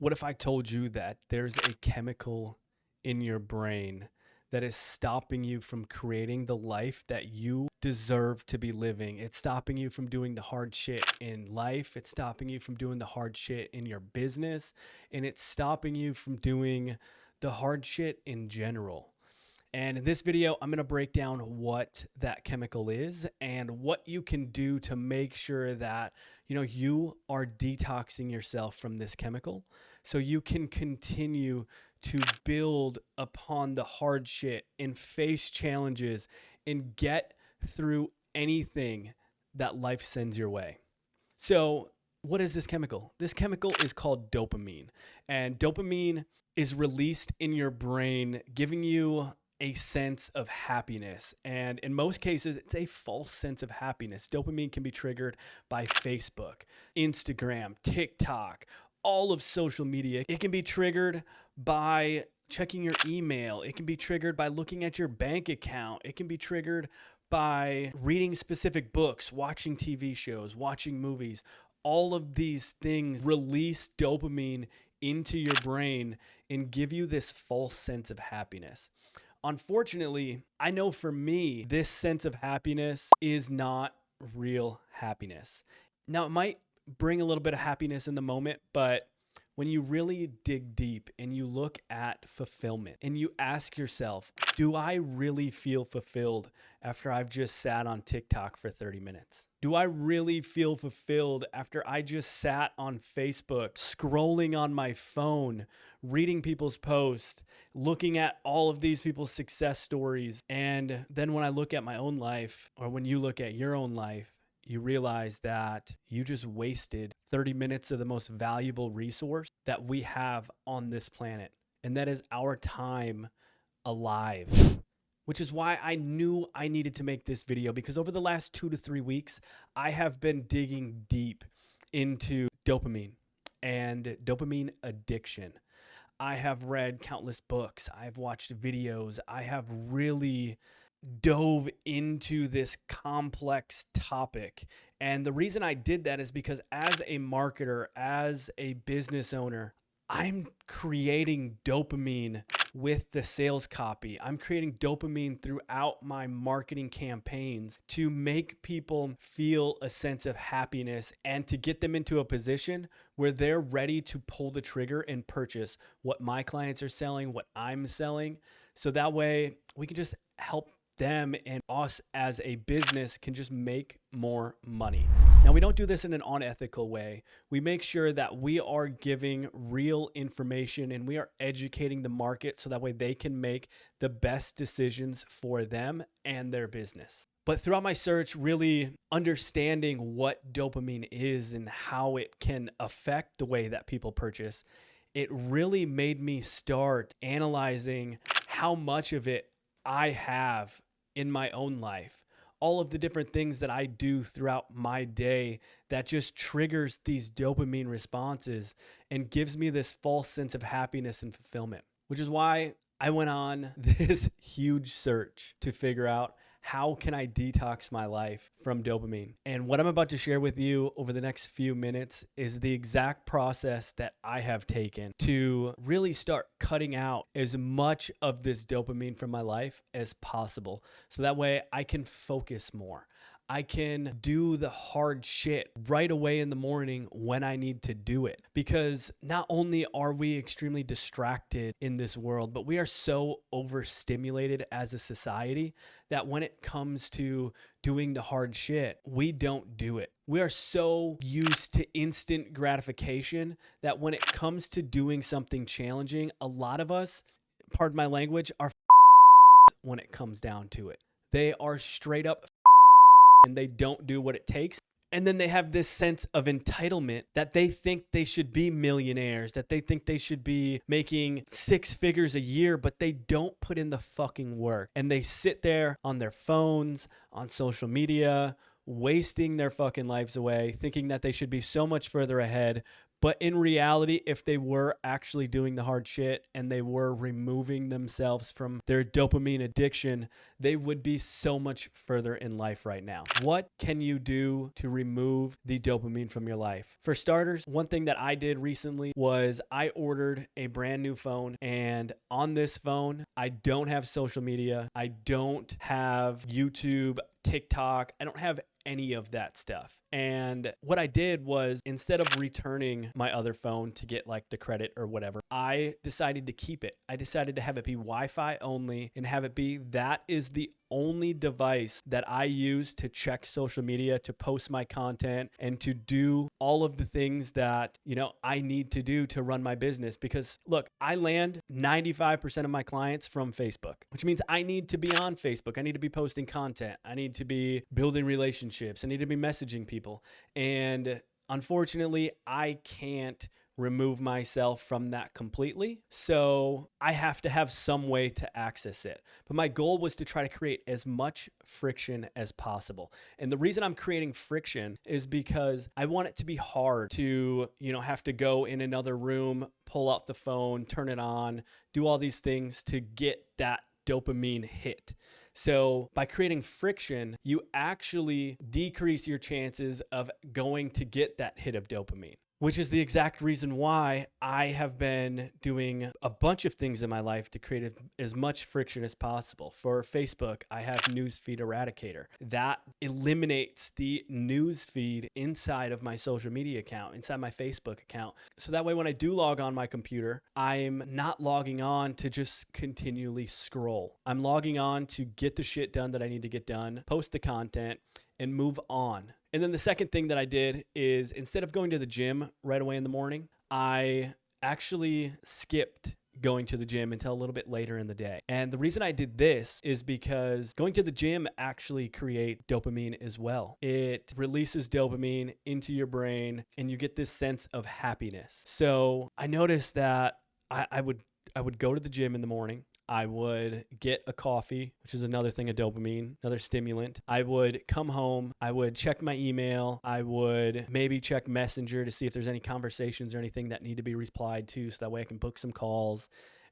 What if I told you that there's a chemical in your brain that is stopping you from creating the life that you deserve to be living? It's stopping you from doing the hard shit in life. It's stopping you from doing the hard shit in your business. And it's stopping you from doing the hard shit in general. And in this video, I'm going to break down what that chemical is and what you can do to make sure that, you are detoxing yourself from this chemical so you can continue to build upon the hard shit and face challenges and get through anything that life sends your way. So, what is this chemical? This chemical is called dopamine, and dopamine is released in your brain, giving you a sense of happiness. And in most cases, it's a false sense of happiness. Dopamine can be triggered by Facebook, Instagram, TikTok, all of social media. It can be triggered by checking your email. It can be triggered by looking at your bank account. It can be triggered by reading specific books, watching TV shows, watching movies. All of these things release dopamine into your brain and give you this false sense of happiness. Unfortunately, I know for me, this sense of happiness is not real happiness. Now, it might bring a little bit of happiness in the moment, but when you really dig deep and you look at fulfillment and you ask yourself, do I really feel fulfilled after I've just sat on TikTok for 30 minutes? Do I really feel fulfilled after I just sat on Facebook, scrolling on my phone, reading people's posts, looking at all of these people's success stories? And then when I look at my own life, or when you look at your own life, you realize that you just wasted 30 minutes of the most valuable resource that we have on this planet. And that is our time alive. Which is why I knew I needed to make this video, because over the last 2 to 3 weeks, I have been digging deep into dopamine and dopamine addiction. I have read countless books. I've watched videos. I have really dove into this complex topic. And the reason I did that is because as a marketer, as a business owner, I'm creating dopamine with the sales copy. I'm creating dopamine throughout my marketing campaigns to make people feel a sense of happiness and to get them into a position where they're ready to pull the trigger and purchase what my clients are selling, what I'm selling. So that way we can just help them, and us as a business can just make more money. Now, we don't do this in an unethical way. We make sure that we are giving real information and we are educating the market so that way they can make the best decisions for them and their business. But throughout my search, really understanding what dopamine is and how it can affect the way that people purchase, it really made me start analyzing how much of it I have in my own life, all of the different things that I do throughout my day that just triggers these dopamine responses and gives me this false sense of happiness and fulfillment, which is why I went on this huge search to figure out how can I detox my life from dopamine. And what I'm about to share with you over the next few minutes is the exact process that I have taken to really start cutting out as much of this dopamine from my life as possible. So that way I can focus more. I can do the hard shit right away in the morning when I need to do it. Because not only are we extremely distracted in this world, but we are so overstimulated as a society that when it comes to doing the hard shit, we don't do it. We are so used to instant gratification that when it comes to doing something challenging, a lot of us, pardon my language, are when it comes down to it. They are straight up and they don't do what it takes. And then they have this sense of entitlement that they think they should be millionaires, that they think they should be making 6 figures a year, but they don't put in the fucking work. And they sit there on their phones, on social media, wasting their fucking lives away, thinking that they should be so much further ahead, But in reality, if they were actually doing the hard shit and they were removing themselves from their dopamine addiction, they would be so much further in life right now. What can you do to remove the dopamine from your life? For starters, one thing that I did recently was I ordered a brand new phone, and on this phone, I don't have social media. I don't have YouTube, TikTok. I don't have any of that stuff. And what I did was, instead of returning my other phone to get like the credit or whatever, I decided to keep it. I decided to have it be Wi-Fi only and have it be that is the only device that I use to check social media, to post my content, and to do all of the things that, I need to do to run my business. Because look, I land 95% of my clients from Facebook, which means I need to be on Facebook. I need to be posting content. I need to be building relationships. I need to be messaging people. And unfortunately, I can't remove myself from that completely. So I have to have some way to access it. But my goal was to try to create as much friction as possible. And the reason I'm creating friction is because I want it to be hard to, have to go in another room, pull out the phone, turn it on, do all these things to get that dopamine hit. So by creating friction, you actually decrease your chances of going to get that hit of dopamine, which is the exact reason why I have been doing a bunch of things in my life to create as much friction as possible. For Facebook, I have Newsfeed Eradicator. That eliminates the newsfeed inside of my social media account, inside my Facebook account. So that way, when I do log on my computer, I'm not logging on to just continually scroll. I'm logging on to get the shit done that I need to get done, post the content, and move on. And then the second thing that I did is, instead of going to the gym right away in the morning, I actually skipped going to the gym until a little bit later in the day. And the reason I did this is because going to the gym actually creates dopamine as well. It releases dopamine into your brain and you get this sense of happiness. So I noticed that I would go to the gym in the morning. I would get a coffee, which is another thing of dopamine, another stimulant. I would come home. I would check my email. I would maybe check Messenger to see if there's any conversations or anything that need to be replied to, so that way I can book some calls.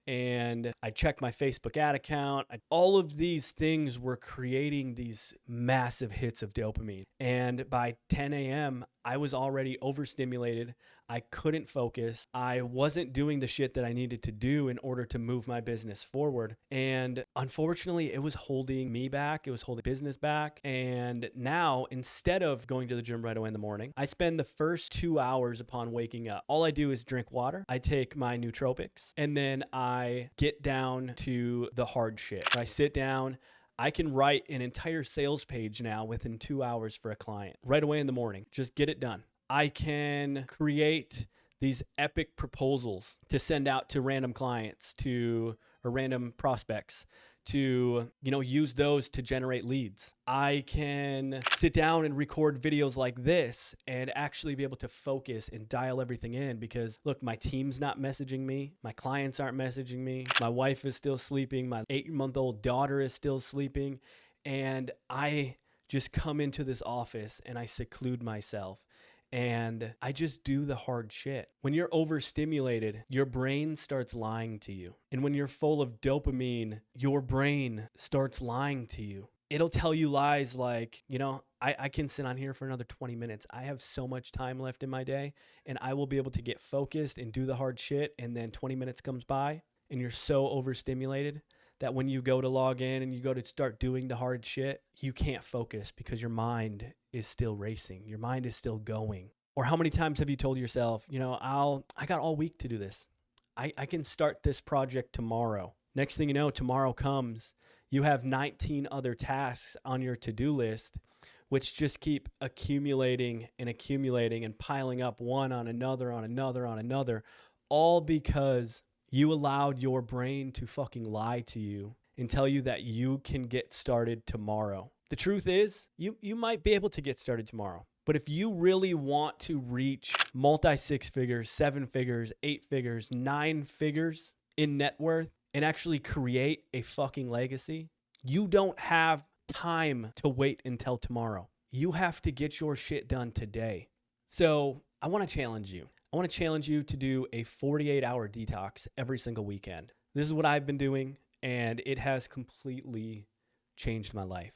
And I check my Facebook ad account. All of these things were creating these massive hits of dopamine. And by 10 a.m., I was already overstimulated. I couldn't focus. I wasn't doing the shit that I needed to do in order to move my business forward. And unfortunately, it was holding me back. It was holding business back. And now, instead of going to the gym right away in the morning, I spend the first 2 hours upon waking up. All I do is drink water. I take my nootropics, and then I get down to the hard shit. I sit down. I can write an entire sales page now within 2 hours for a client right away in the morning. Just get it done. I can create these epic proposals to send out to random clients, or random prospects, to use those to generate leads. I can sit down and record videos like this and actually be able to focus and dial everything in, because look, my team's not messaging me, my clients aren't messaging me, my wife is still sleeping, my 8-month-old daughter is still sleeping, and I just come into this office and I seclude myself. And I just do the hard shit. When you're overstimulated, your brain starts lying to you. And when you're full of dopamine, your brain starts lying to you. It'll tell you lies like, I can sit on here for another 20 minutes. I have so much time left in my day, and I will be able to get focused and do the hard shit. And then 20 minutes comes by and you're so overstimulated that when you go to log in and you go to start doing the hard shit, you can't focus because your mind is still racing. Your mind is still going. Or how many times have you told yourself, I got all week to do this. I can start this project tomorrow. Next thing you know, tomorrow comes. You have 19 other tasks on your to-do list, which just keep accumulating and piling up one on another, all because you allowed your brain to fucking lie to you and tell you that you can get started tomorrow. The truth is, you might be able to get started tomorrow. But if you really want to reach multi-6 figures, 7 figures, 8 figures, 9 figures in net worth and actually create a fucking legacy, you don't have time to wait until tomorrow. You have to get your shit done today. So I want to challenge you. I want to challenge you to do a 48-hour detox every single weekend. This is what I've been doing, and it has completely changed my life.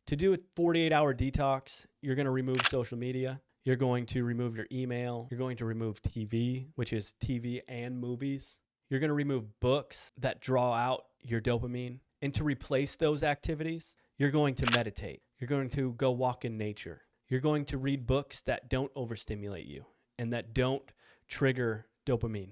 To do a 48-hour detox, you're going to remove social media. You're going to remove your email. You're going to remove TV, which is TV and movies. You're going to remove books that draw out your dopamine. And to replace those activities, you're going to meditate. You're going to go walk in nature. You're going to read books that don't overstimulate you and that don't trigger dopamine.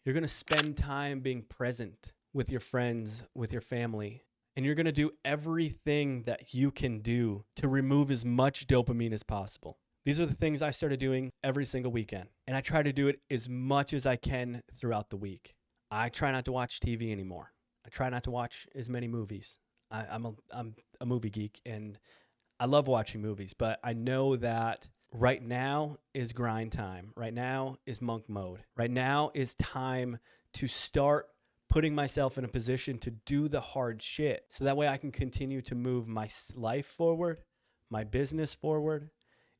You're going to spend time being present with your friends, with your family, and you're going to do everything that you can do to remove as much dopamine as possible. These are the things I started doing every single weekend, and I try to do it as much as I can throughout the week. I try not to watch TV anymore. I try not to watch as many movies. I'm a movie geek, and I love watching movies, but I know that right now is grind time. Right now is monk mode. Right now is time to start putting myself in a position to do the hard shit so that way I can continue to move my life forward, my business forward,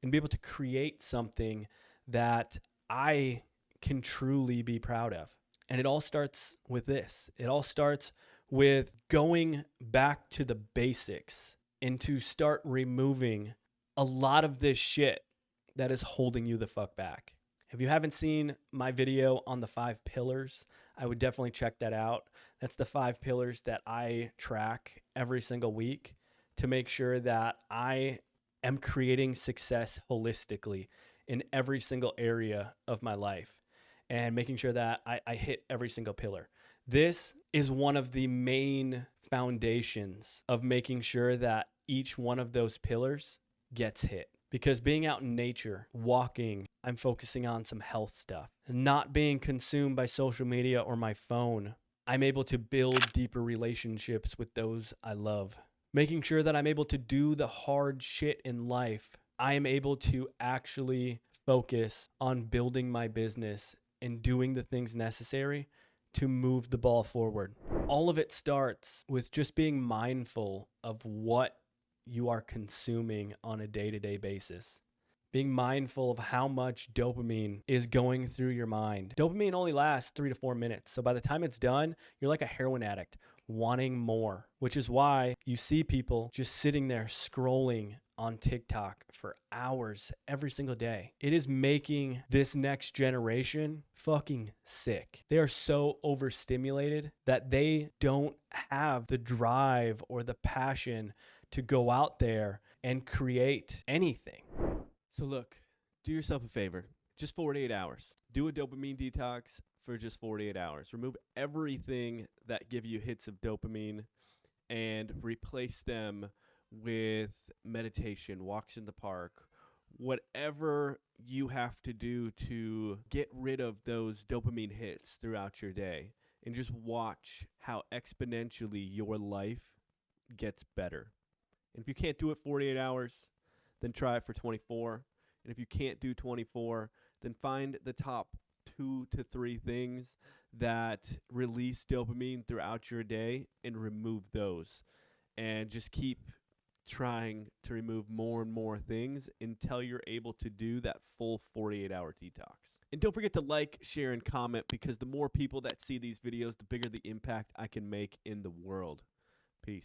and be able to create something that I can truly be proud of. And it all starts with this. It all starts with going back to the basics and to start removing a lot of this shit that is holding you the fuck back. If you haven't seen my video on the 5 pillars, I would definitely check that out. That's the 5 pillars that I track every single week to make sure that I am creating success holistically in every single area of my life and making sure that I hit every single pillar. This is one of the main foundations of making sure that each one of those pillars gets hit. Because being out in nature, walking, I'm focusing on some health stuff. Not being consumed by social media or my phone, I'm able to build deeper relationships with those I love. Making sure that I'm able to do the hard shit in life, I am able to actually focus on building my business and doing the things necessary to move the ball forward. All of it starts with just being mindful of what you are consuming on a day-to-day basis. Being mindful of how much dopamine is going through your mind. Dopamine only lasts 3 to 4 minutes. So by the time it's done, you're like a heroin addict wanting more, which is why you see people just sitting there scrolling on TikTok for hours every single day. It is making this next generation fucking sick. They are so overstimulated that they don't have the drive or the passion to go out there and create anything. So look, do yourself a favor. Just 48 hours. Do a dopamine detox for just 48 hours. Remove everything that give you hits of dopamine and replace them with meditation, walks in the park, whatever you have to do to get rid of those dopamine hits throughout your day, and just watch how exponentially your life gets better. And if you can't do it 48 hours, then try it for 24. And if you can't do 24, then find the top 2 to 3 things that release dopamine throughout your day and remove those. And just keep trying to remove more and more things until you're able to do that full 48-hour detox. And don't forget to like, share, and comment, because the more people that see these videos, the bigger the impact I can make in the world. Peace.